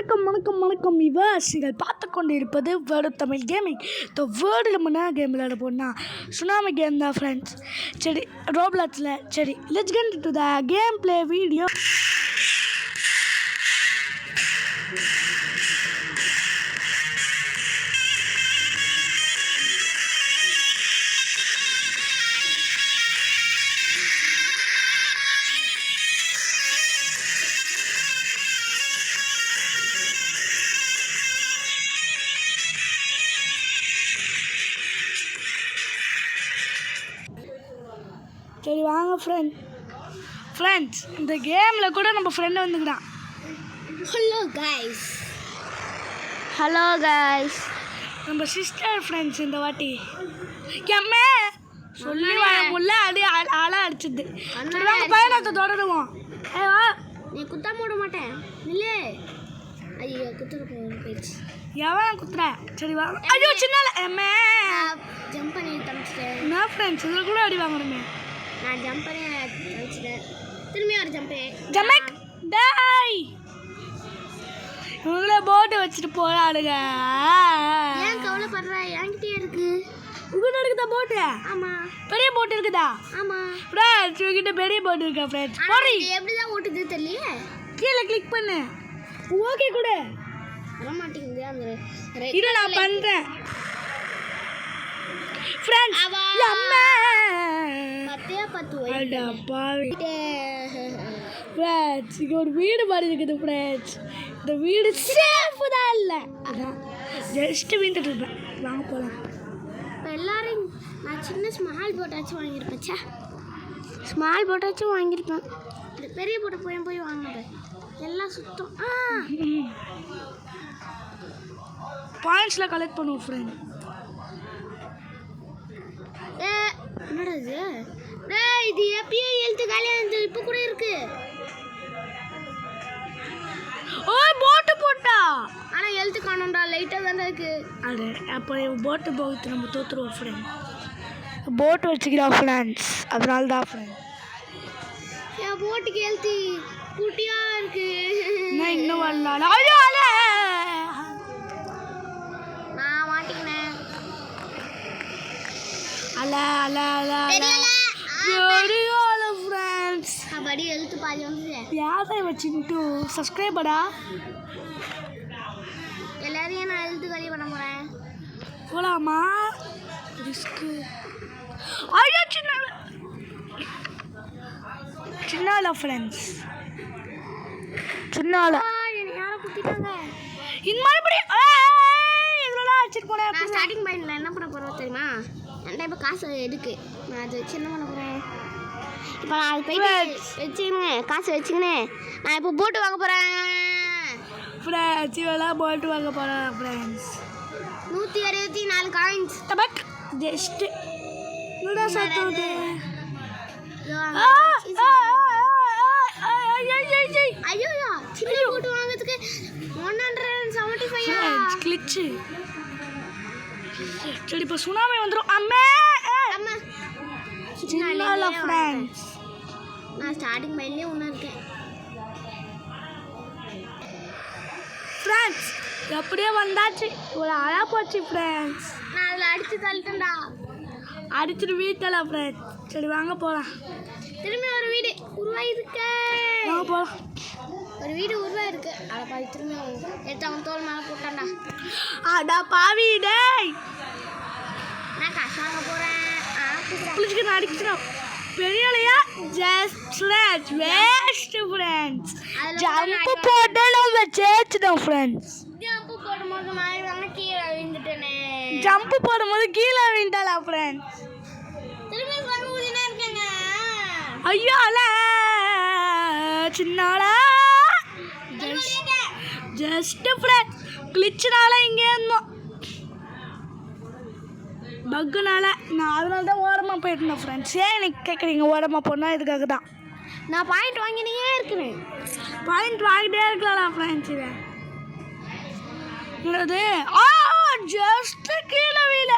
வணக்கம் வணக்கம் வணக்கம் விவாசிகள் பார்த்து கொண்டு இருப்பது வேர்டு தமிழ் கேமிங். இந்த வேர்டு நம்ம என்ன கேம் விளையாட போனால் சுனாமி கேம் தான் ஃப்ரெண்ட்ஸ். சரி ரோப்ளாக்ஸில் சரி let's get to the game play video. சரி வாங்க ஃப்ரெண்ட்ஸ் இந்த கேமில் கூட நம்ம ஃப்ரெண்டு வந்துக்கிறான். ஹலோ கைஸ் நம்ம சிஸ்டர் ஃப்ரெண்ட்ஸ் இந்த வாட்டி எம்மே சொல்லி முல்ல அடி ஆளா அடிச்சுது. வாங்க பயணத்தை தொடருவோம். வா நீ குத்தா போட மாட்டேன் இல்லை. ஐயோ குத்துற போயிடுச்சு. எவன் குத்துற? சரி வா. ஐயோ சின்ன எம்மே ஜம்ப் பண்ணி தம்பிச்சிட்டேன். நான் ஃப்ரெண்ட்ஸ் இதில் கூட அடி வாங்கணுமே. நான் ஜம்ப் பண்ணி தம்பிச்சிட்டேன். திரும்பி ஒரு ஜம்பேக் டாய். இவங்கள போட்டு வச்சுட்டு போறாளுங்க. ஏன் கவலைப்படுற? என்கிட்டயே இருக்கு. உங்ககிட்ட இருக்குதா போட்டு? ஆமா. பெரிய போட்டு இருக்குதா? ஆமா. ஃப்ரெண்ட்ஸ் உங்ககிட்ட பெரிய போட்டு இருக்கா ஃப்ரெண்ட்ஸ். போறி எப்படிதான் ஓட்டுது தெரியல. கீழே கிளிக் பண்ணு. ஓகே கூட வர மாட்டேங்குது. அந்த இது நான் பண்றேன் ஃப்ரெண்ட்ஸ். அம்மா பத்தே பத்து அடா பாவி ஃப்ரெண்ட்ஸ். இங்கே ஒரு வீடு மாதிரி இருக்குது ஃப்ரெண்ட்ஸ். இந்த வீடு சேஃபு தான் இல்லை. அதான் ஜஸ்ட் வீட்டுட்டு இருப்பேன். வாங்க போகலாம். இப்போ எல்லாரும் நான் சின்ன ஸ்மால் போட்டாச்சும் வாங்கியிருப்பேன். ஸ்மால் போட்டாச்சும் வாங்கியிருப்பேன். இந்த பெரிய போட்டை போய் வாங்கினது எல்லாம் சுத்தம். பாயிண்ட்ஸில் கலெக்ட் பண்ணுவோம் ஃப்ரெண்ட். என்னடா இது? இது எப்பயே எழுத்து காலியாக இருந்தது, இப்போ கூட இருக்கு. ஓய் போட்டு போட்டா ஆனால் எழுத்து காணோம்டா. லைட்டாக தானே இருக்கு. அது அப்போ போட்டு போகுது. நம்ம தோற்றுருவோம் ஃப்ரெண்ட். போட்டு வச்சுக்கிறோம் ஃப்ரெண்ட்ஸ். அதனால தான் ஃப்ரெண்ட் என் போட்டுக்கு எழுத்து குட்டியாக இருக்கு. நான் இன்னும் வரலாம். ஐயோ நான் மாட்டிக்கினேன். ஃப்ரெண்ட்ஸ் கபடி எழுத்து பாதி வந்து யாரை வச்சுட்டு சப்ஸ்கிரைபடா எல்லாரையும் நான் எழுத்து காலி பண்ண போகிறேன். போகலாமா? ரிஸ்க்கு. ஐயோ சின்னால ஃப்ரெண்ட்ஸ் சின்னால என்னை யாரை குத்திட்டாங்க. இந்த மாதிரி இதெல்லாம் அடிச்சுட்டு போனேன். நான் ஸ்டார்டிங் பாயிண்டில் என்ன பண்ண போகிறோம் தெரியுமா? என்கிட்ட இப்போ காசு எதுக்கு? நான் அதை வச்சு என்ன பண்ண போகிறேன்? இப்போ நான் அது போயிட்டு வச்சுக்கினே காசு வச்சுக்கினே நான் இப்போ போட்டு வாங்க போகிறேன் ஃப்ரெண்ட்ஸ். இவெல்லாம் போட்டு வாங்க போகிறேன் ஃப்ரெண்ட்ஸ். 164 காயின்ஸ். டபக் ஜஸ்ட் என்னடா சத்தம்? ஐயோ சின்ன போட்டு வாங்கிறதுக்கு 175 கிளிச்சு. சரி இப்போ சுனாமி வந்துடும். அம்மா சின்ன ஃப்ரெண்ட்ஸ். நான் ஸ்டார்டிங் மைண்ட்லேயே ஒன்று இருக்கேன் ஃப்ரெண்ட்ஸ். எப்படியே வந்தாச்சு. ஒரு அழகா போச்சு ஃப்ரெண்ட்ஸ். நான் அதில் அடித்து தள்ளிட்டேன்டா. அடிச்சுட்டு வீட்டில் ஃப்ரெண்ட்ஸ். சரி வாங்க போகலாம். திரும்பி ஒரு வீடு உருவாயிருக்கு. வாங்க போகலாம். ஒரு வீடு உருவாயிருக்கு. அதை பார்த்து திரும்பி எடுத்து அவன் தோல் மேலே போட்டான்டா. அடா பாவி டேய். நான் காசு வாங்க போகிறேன். புளிச்சுக்கு அடிச்சிடும் பெரியலையா ஜஸ்ட் வேஸ்ட் ஃப்ரெண்ட்ஸ். ஜம்ப் போட்டு நம்ம சேர்த்துட்டோம் ஃப்ரெண்ட்ஸ். ஜம்ப் போடும்போது மாதிரி வாங்க கீழே விழுந்துட்டேனே. ஜம்ப் போடும்போது கீழே விழுந்தாளா ஃப்ரெண்ட்ஸ்? திரும்பி வாங்க ஊதினா இருக்கேங்க. ஐயோ அல்ல சின்னாலா ஜஸ்ட் ஃப்ரெண்ட்ஸ். கிளிச்சுனால இங்கே இருந்தோம் பக்குனால. நான் அதனால தான் ஓரமாக போயிருந்தேன் ஃப்ரெண்ட்ஸ். ஏன் எனக்கு கேட்குறீங்க ஓரமாக போனால் இதுக்காக தான். நான் பாயிண்ட் வாங்கினே இருக்கிறேன். பாயிண்ட் வாங்கிட்டே இருக்கலாம் ஃப்ரெண்ட்ஸ். இது என்னது? ஜஸ்ட் கீழே வீழ.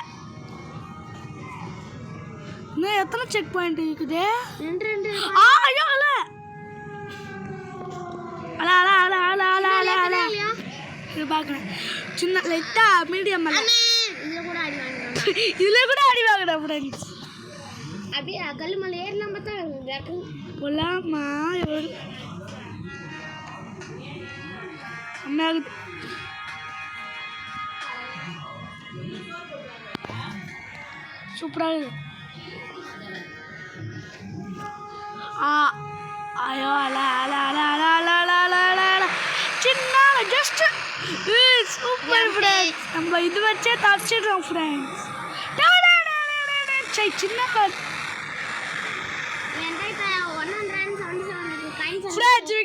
இன்னும் எத்தனை செக் பாயிண்ட் இருக்குது? 2 ஐயோ அல்ல அல அல அல அல அல அல அல பார்க்குறேன். சின்ன லைட்டாக மீடியம் இதில் கூட அடி வாங்கினாங்க. இதில் கூட அடி வாங்கினேன் ஃப்ரெண்ட்ஸ். அப்படியே கல் மேலே ஏறினா பார்த்தா போலாமா அம்மாவுக்கு சூப்பராக இருக்குது. ஐயோ அல அல அல அல அல அல அல அல அல சின்ன ஜஸ்ட் சூப்பர் ஃப்ரெண்ட்ஸ். நம்ம இது வச்சே தச்சிடுறோம் ஃப்ரெண்ட்ஸ். சரி சின்ன ஃப்ரெண்ட்ஸ்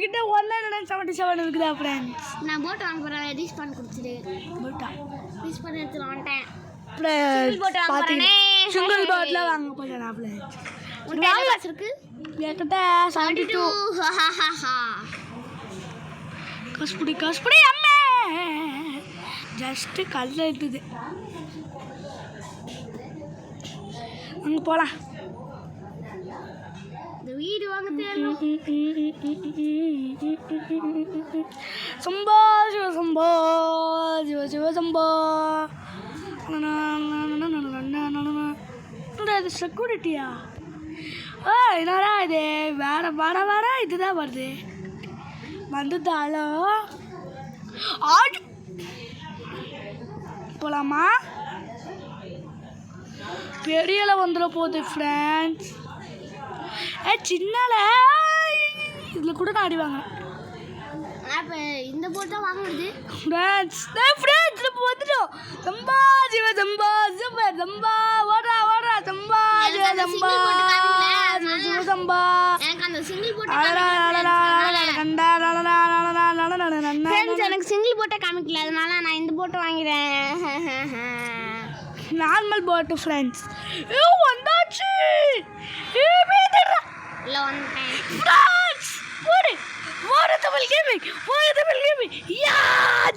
கிட்ட 177 இருக்குதா ஃப்ரெண்ட்ஸ். நான் போட் வாங்க போகிறேன். ரீஸ் பண்ணி கொடுத்துட்டு போட்டா ரீஸ் பண்ணி எடுத்துட்டு வந்துட்டேன். சிங்கிள் போட்ல வாங்க போறேன் ஃப்ரெண்ட்ஸ். காசு இருக்கு என்கிட்ட 72. கஸ்புடி அம்மே ஜஸ்ட் கல்ல எடுத்துது. அங்கே போகலாம். இந்த வீடு வாங்க தேடணும். சம்போ சிவசம்போ சிவசம்போ செக்யூரிட்டியா? என்னடா இது வேற இதுதான் வருது. வந்துட்டாலும் ஆடு போகலாமா? பெரியல வந்துட போகுது ஃப்ரெண்ட்ஸ். சின்னல இதில் கூட நான் அடிவாங்க. இப்போ இந்த போட் தான் வாங்க முடியுது ஃப்ரெண்ட்ஸ். நம்ம வந்துட்டோம். சம்பா சிவ சம்பா சூப்பர் சம்பா ஓடுறா சம்பா சிவ சம்பா சிவ சம்பா. எனக்கு அந்த சிங்கிள் போட் எனக்கு சிங்கிள் போட்டை காமிக்கல, அதனால நான் இந்த போட்டை வாங்கிறேன். நார்மல் போட்டு ஃப்ரெண்ட்ஸ். வந்தாச்சு இல்லை வந்துட்டேன் ஃப்ரெண்ட்ஸ். போடு தமிழ் கேமிங் யா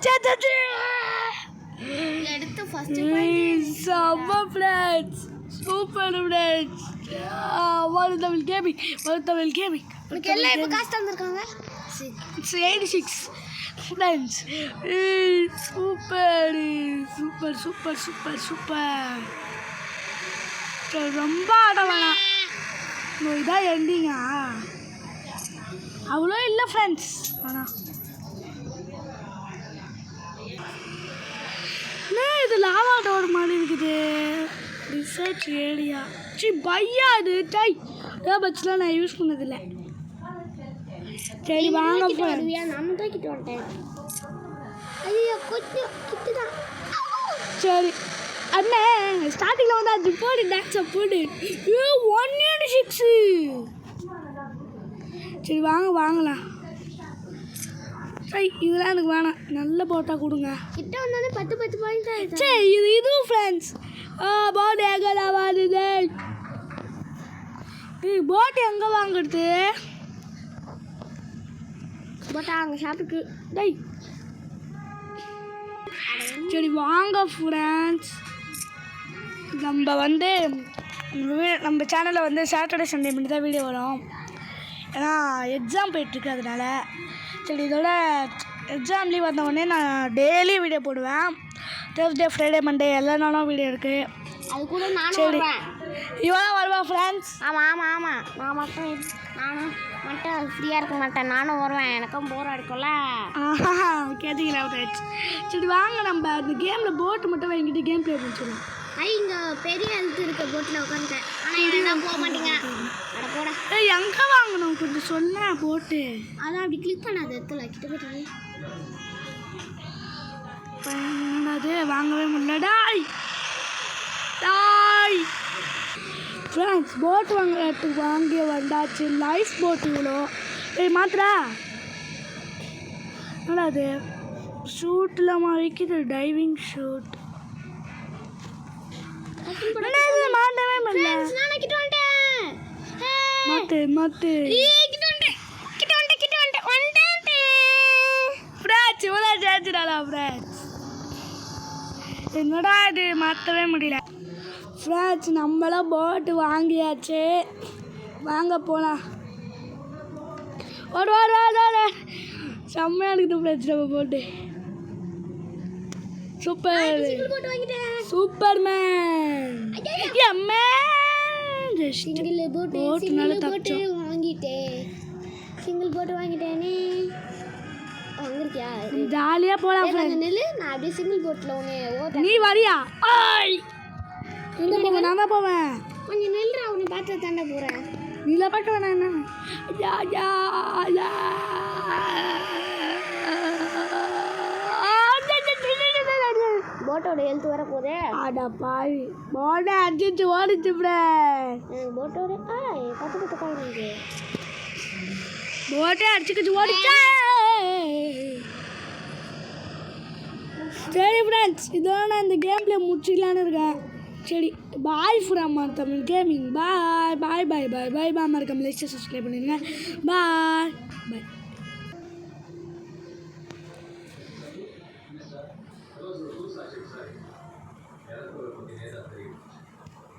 ஜஜஜே எடுத்து ஃபர்ஸ்ட் சம்ம friends. Super friends. Tamil gaming உனக்கு எல்லாம் இப்போ காசு தந்துருக்காங்க 86 ஃப்ரெண்ட்ஸ். சூப்பர் ரொம்ப ஆட வேணாம். இதான் எண்டிங்கா? அவ்வளோ இல்லை ஃப்ரெண்ட்ஸ். ஆனால் இது லாவா டோர் மாதிரி இருக்குது. ரிசர்ச் ஏரியா பையா இது பட்செலாம் நான் யூஸ் பண்ணதில்லை. சரி வாங்க நம்ம தூக்கிட்டு வந்துட்டேன். ஐயோ கொஞ்சம் கிட்டு தான். சரி அண்ணே ஸ்டார்டிங்கில் வந்து அது போடு டாக்ஸை போடு 186. சரி வாங்கலாம். சரி இதெல்லாம் எனக்கு வேணாம். நல்ல போட்டாக கொடுங்க. கிட்ட வந்தாலே 10 பாயிண்ட் ஆயிடுச்சு. சரி இதுவும் ஃப்ரெண்ட்ஸ். போட் எங்கே வாங்குது? போட் எங்கே வாங்குறது? போட்டா அங்கே ஷாப்புக்கு. சரி வாங்க ஃப்ரெண்ட்ஸ். நம்ம வந்து நம்ம சேனலில் வந்து சாட்டர்டே சண்டே மட்டும் தான் வீடியோ வரும். ஏன்னா எக்ஸாம் போயிட்டுருக்கு அதனால். சரி இதோட எக்ஸாம் வந்த உடனே நான் டெய்லி வீடியோ போடுவேன். தேர்ஸ்டே ஃப்ரைடே மண்டே எல்லா நாளும் வீடியோ இருக்குது. அது கூட நானும் வருவேன். இவெல்லாம் வருவா ஃப்ரெண்ட்ஸ். ஆமாம் நானும் மட்டும் ஃப்ரீயாக இருக்க மாட்டேன். நானும் வருவேன். எனக்கும் போர் அடிக்கும்ல. கேட்டிங்களா ஃப்ரெண்ட்ஸ்? சரி வாங்க நம்ம இந்த கேமில் போட்டு மட்டும் வாங்கிட்டு கேம் ப்ளே பண்ணிடுவோம். இங்கே பெரிய எழுத்து இருக்க போட்டில் உட்காந்துட்டேன். ஆனால் இதெல்லாம் போக மாட்டேங்க. அட போட. எங்கே வாங்கணும் கொஞ்சம் சொன்ன போட்டு. அதான் அப்படி கிளிக் பண்ணாத இடத்துல கிட்ட போயிட்டாங்க. அது வாங்கவே முடியல. ஃப்ரெண்ட்ஸ் போட் வாங்குறதுக்கு வாங்கி வந்தாச்சு. லைஃப் போட் இவ்வளோ மாத்திரா என்னடா அது ஷூட்டில் வைக்கிது டைவிங் ஷூட். மாட்டவே முடியல. மாத்து ஃப்ரெண்ட்ஸ் இவ்வளோ சேர்த்துடாடா ஃப்ரெண்ட்ஸ். என்னடா இது மாற்றவே முடியல. ஃப்ரெண்ட்ஸ் நம்மளாம் போட்டு வாங்கியாச்சு. வாங்க போகலாம். ஒரு செம்மையாக இருக்குது ஃப்ரெண்ட்ஸ் நம்ம போட்டு. சூப்பர் சிங்கிள் போட்டு வாங்கிட்டேன். சூப்பர்மேன் எம்மேன் சிங்கிள் போட்டு போட்டுனால சிங்கிள் போட்டு தப்பிச்சோம் வாங்கிட்டேன். சிங்கிள் போட்டு வாங்கிட்டேனே. வாங்கிருக்கியா? ஜாலியா போலாம் கொஞ்சம் ஃப்ரெண்ட் நில்லு, நான் அப்படியே சிங்கிள் போட்டில் ஒன்று ஓட்ட. நீ வரியா ஆய் எங்க போவேன் நான் தான் போவேன் கொஞ்சம் நில்றா, உன்னை பார்த்து தாண்ட போகிறேன். நீல பார்க்க வேணாம் என்ன யா யா யா போட்டோட ஹெல்த் வர போதே. அட பாவி போட அடிச்சு ஓடிச்சு போட்டோட பத்து காய்க்கு போட்டே அடிச்சுக்கிச்சு ஓடிச்சா சரி ஃப்ரெண்ட்ஸ் இதோட நான் இந்த கேம் பிளே முடிச்சிக்கலான்னு இருக்கேன் சரி பாய் ஃப்ரம் தமிழ் கேமிங் பாய் பாய் பாய் பாய் பாய் பாய் மறக்காம லைக் சப்ஸ்கிரைப் பண்ணிடுங்க பாய் பாய்